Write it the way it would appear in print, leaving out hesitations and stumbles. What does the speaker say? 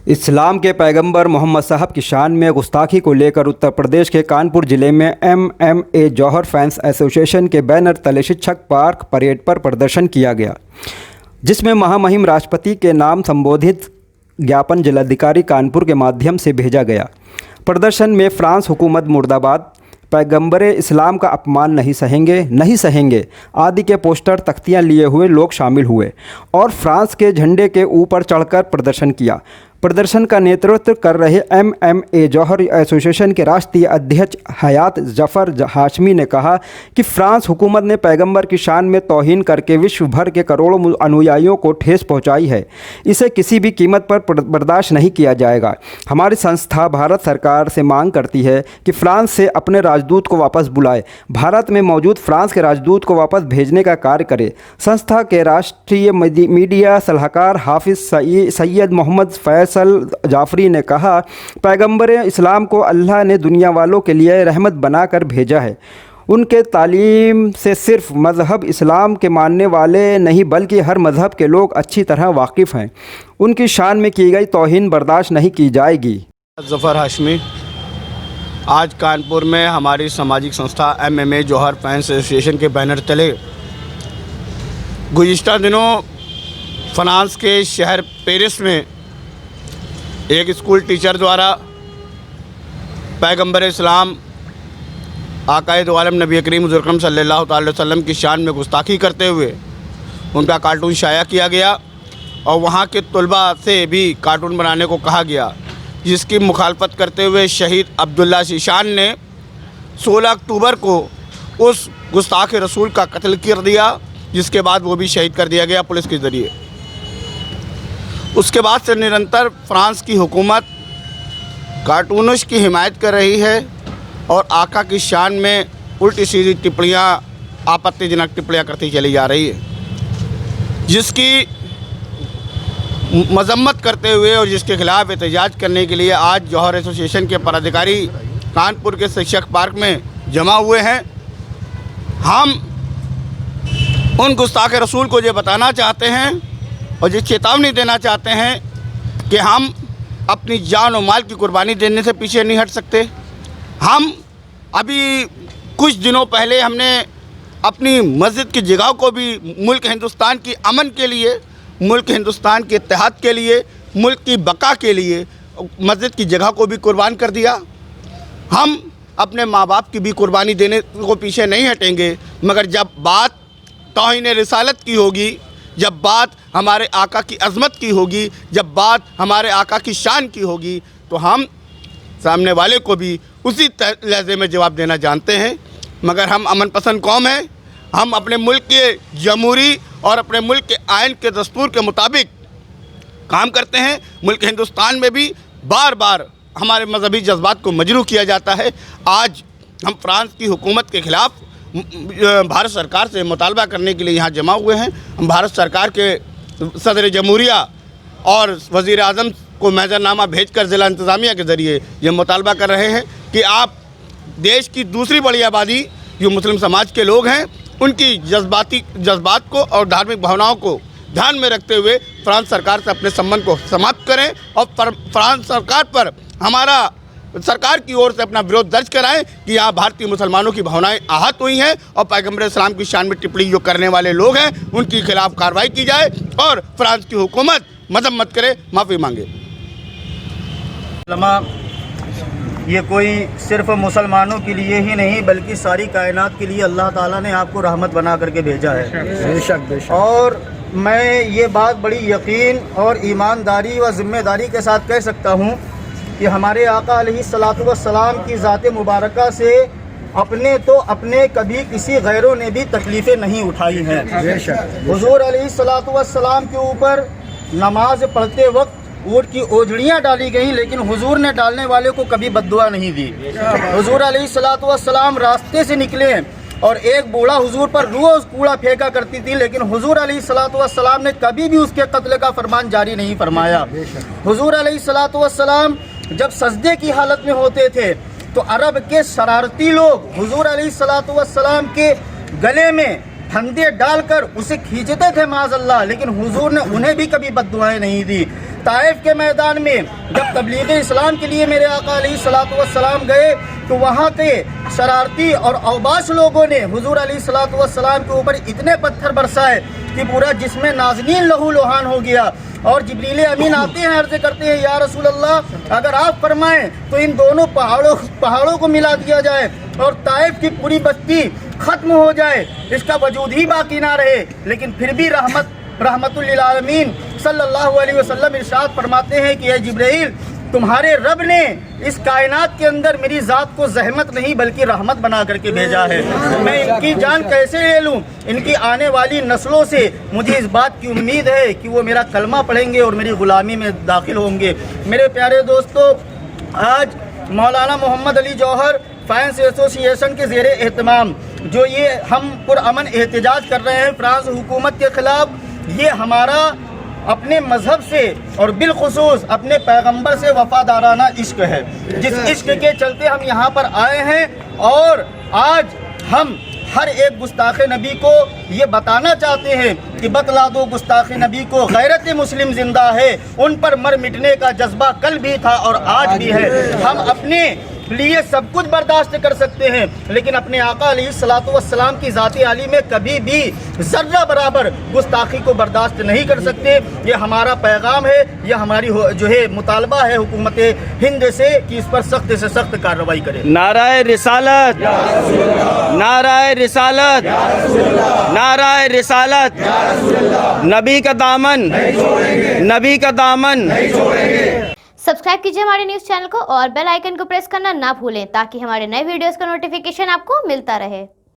इस्लाम के पैगंबर मोहम्मद साहब की शान में गुस्ताखी को लेकर उत्तर प्रदेश के कानपुर ज़िले में MMA जौहर फैंस एसोसिएशन के बैनर तले शिक्षक पार्क परेड पर प्रदर्शन किया गया, जिसमें महामहिम राष्ट्रपति के नाम संबोधित ज्ञापन जिलाधिकारी कानपुर के माध्यम से भेजा गया। प्रदर्शन में फ्रांस हुकूमत मुर्दाबाद, पैगंबरे इस्लाम का अपमान नहीं सहेंगे आदि के पोस्टर तख्तियां लिए हुए लोग शामिल हुए और फ्रांस के झंडे के ऊपर चढ़कर प्रदर्शन किया। प्रदर्शन का नेतृत्व कर रहे MMA जौहर एसोसिएशन के राष्ट्रीय अध्यक्ष हयात जफ़र हाशमी ने कहा कि फ्रांस हुकूमत ने पैगंबर की शान में तौहीन करके विश्व भर के करोड़ों अनुयायियों को ठेस पहुंचाई है। इसे किसी भी कीमत पर बर्दाश्त नहीं किया जाएगा। हमारी संस्था भारत सरकार से मांग करती है कि फ्रांस से अपने राजदूत को वापस बुलाए, भारत में मौजूद फ्रांस के राजदूत को वापस भेजने का कार्य करे। संस्था के राष्ट्रीय मीडिया सलाहकार हाफिज़ सैयद मोहम्मद फैसल जाफरी ने कहा, पैगंबर इस्लाम को अल्लाह ने दुनिया वालों के लिए रहमत बनाकर भेजा है। उनके तालीम से सिर्फ मज़हब इस्लाम के मानने वाले नहीं बल्कि हर मज़हब के लोग अच्छी तरह वाकिफ़ हैं। उनकी शान में की गई तौहीन बर्दाश्त नहीं की जाएगी। जफ़र हाशमी, आज कानपुर में हमारी सामाजिक संस्था MMA जौहर फैंस एसोसिएशन के बैनर तले गुज़िश्ता दिनों फ्रांस के शहर पेरिस में एक स्कूल टीचर द्वारा पैगंबर इस्लाम आकाए दो आलम नबी करीम हुज़ूर अकरम सल्लल्लाहु अलैहि वसल्लम की शान में गुस्ताखी करते हुए उनका कार्टून शाया किया गया और वहाँ के तलबा से भी कार्टून बनाने को कहा गया, जिसकी मुखालफत करते हुए शहीद अब्दुल्ला शीशान ने 16 अक्टूबर को उस गुस्ताख रसूल का कत्ल कर दिया, जिसके बाद वो भी शहीद कर दिया गया पुलिस के ज़रिए। उसके बाद से निरंतर फ्रांस की हुकूमत कार्टूनिश की हिमायत कर रही है और आका की शान में उल्टी सीधी टिप्पणियाँ, आपत्तिजनक टिप्पणियाँ करती चली जा रही है, जिसकी मजम्मत करते हुए और जिसके खिलाफ एहतजाज करने के लिए आज जौहर एसोसिएशन के पदाधिकारी कानपुर के शिक्षक पार्क में जमा हुए हैं। हम उन गुस्ताख रसूल को ये बताना चाहते हैं और ये चेतावनी देना चाहते हैं कि हम अपनी जान और माल की कुर्बानी देने से पीछे नहीं हट सकते। हम अभी कुछ दिनों पहले हमने अपनी मस्जिद की जगह को भी मुल्क हिंदुस्तान की अमन के लिए, मुल्क हिंदुस्तान के इत्तेहाद के लिए, मुल्क की बका के लिए मस्जिद की जगह को भी कुर्बान कर दिया। हम अपने माँ बाप की भी कुर्बानी देने को पीछे नहीं हटेंगे, मगर जब बात तौहीन रिसालत की होगी, जब बात हमारे आका की अज़मत की होगी, जब बात हमारे आका की शान की होगी, तो हम सामने वाले को भी उसी लहजे में जवाब देना जानते हैं। मगर हम अमन पसंद कौम हैं। हम अपने मुल्क के जमहूरी और अपने मुल्क के आइन के दस्तूर के मुताबिक काम करते हैं। मुल्क हिंदुस्तान में भी बार बार हमारे मजहबी जज्बात को मजरूह किया जाता है। आज हम फ्रांस की हुकूमत के ख़िलाफ़ भारत सरकार से मुतालबा करने के लिए यहाँ जमा हुए हैं। हम भारत सरकार के सदर जमहूरिया और वज़ीर आज़म को महज़रनामा भेजकर ज़िला इंतज़ामिया के ज़रिए ये मुतालबा कर रहे हैं कि आप देश की दूसरी बड़ी आबादी जो मुस्लिम समाज के लोग हैं, उनकी जज्बात को और धार्मिक भावनाओं को ध्यान में रखते हुए फ्रांस सरकार से अपने संबंध को समाप्त करें और फ्रांस सरकार पर हमारा सरकार की ओर से अपना विरोध दर्ज कराएं कि यहाँ भारतीय मुसलमानों की भावनाएं आहत हुई हैं और पैगंबर इस्लाम की शान में टिप्पणी जो करने वाले लोग हैं उनके खिलाफ कार्रवाई की जाए और फ्रांस की हुकूमत मजम्मत करे, माफ़ी मांगे। ये कोई सिर्फ मुसलमानों के लिए ही नहीं बल्कि सारी कायनात के लिए अल्लाह ताला ने आपको रहमत बना करके भेजा है। बेशक। और मैं ये बात बड़ी यकीन और ईमानदारी व ज़िम्मेदारी के साथ कह सकता हूँ कि हमारे आका अलैहिस्सलातु वस्सलाम की ज़ात मुबारका से अपने कभी किसी गैरों ने भी तकलीफ़ें नहीं उठाई हैं। हुज़ूर अलैहिस्सलातु वस्सलाम के ऊपर नमाज पढ़ते वक्त ऊँट की ओझड़ियाँ डाली गईं, लेकिन हुजूर ने डालने वाले को कभी बद्दुआ नहीं दी। हुजूर अलैहिस्सलातु वस्सलाम रास्ते से निकले और एक बूढ़ा हुजूर पर रोज़ कूड़ा फेंका करती थी, लेकिन हुजूर अलैहिस्सलातु वस्सलाम ने कभी भी उसके कत्ल का फरमान जारी नहीं फरमाया। हुजूर अलैहिस्सलातु वस्सलाम जब सजदे की हालत में होते थे तो अरब के शरारती लोग हुजूर अलैहिस्सलातु वस्सलाम के गले में फंदे डालकर उसे खींचते थे माज़अल्लाह, लेकिन हुजूर ने उन्हें भी कभी बद्दुआएं नहीं दी। طائف کے میدان میں جب تبلیغ اسلام کے لیے میرے آقا علیہ الصلوۃ والسلام گئے تو وہاں کے شرارتی اور اوباش لوگوں نے حضور علیہ الصلوۃ والسلام کے اوپر اتنے پتھر برسائے کہ پورا جسم نازنین لہو لوہان ہو گیا. اور جبریل امین آتے ہیں، عرض کرتے ہیں یا رسول اللہ اگر آپ فرمائیں تو ان دونوں پہاڑوں کو ملا دیا جائے اور طائف کی پوری بستی ختم ہو جائے، اس کا وجود ہی باقی نہ رہے. لیکن پھر بھی رحمت للعالمین صلی اللہ علیہ وسلم ارشاد فرماتے ہیں کہ اے جبرائیل، تمہارے رب نے اس کائنات کے اندر میری ذات کو زحمت نہیں بلکہ رحمت بنا کر کے بھیجا ہے. میں ان کی جان کیسے لے لوں؟ ان کی آنے والی نسلوں سے مجھے اس بات کی امید ہے کہ وہ میرا کلمہ پڑھیں گے اور میری غلامی میں داخل ہوں گے. میرے پیارے دوستو، آج مولانا محمد علی جوہر فینس ایسوسی ایشن کے زیر اہتمام جو یہ ہم پرامن احتجاج کر رہے ہیں فرانس حکومت کے خلاف، یہ ہمارا اپنے مذہب سے اور بالخصوص اپنے پیغمبر سے وفادارانہ عشق ہے، جس عشق کے چلتے ہم یہاں پر آئے ہیں. اور آج ہم ہر ایک گستاخ نبی کو یہ بتانا چاہتے ہیں کہ بتلا دو گستاخ نبی کو غیرت مسلم زندہ ہے، ان پر مر مٹنے کا جذبہ کل بھی تھا اور آج بھی ہے. ہم اپنے لیے سب کچھ برداشت کر سکتے ہیں لیکن اپنے آقا علیہ الصلوۃ والسلام کی ذات عالی میں کبھی بھی ذرہ برابر گستاخی کو برداشت نہیں کر سکتے. یہ ہمارا پیغام ہے، یہ ہماری جو ہے مطالبہ ہے حکومت ہند سے کہ اس پر سخت سے سخت کارروائی کرے. نعرہ رسالت، نعرہ رسالت، نعرہ رسالت، نبی کا دامن، نبی کا دامن. سبسکرائب کیجئے ہمارے نیوز چینل کو اور بیل آئیکن کو پریس کرنا نہ بھولیں تاکہ ہمارے نئے ویڈیوز کا نوٹیفیکیشن آپ کو ملتا رہے.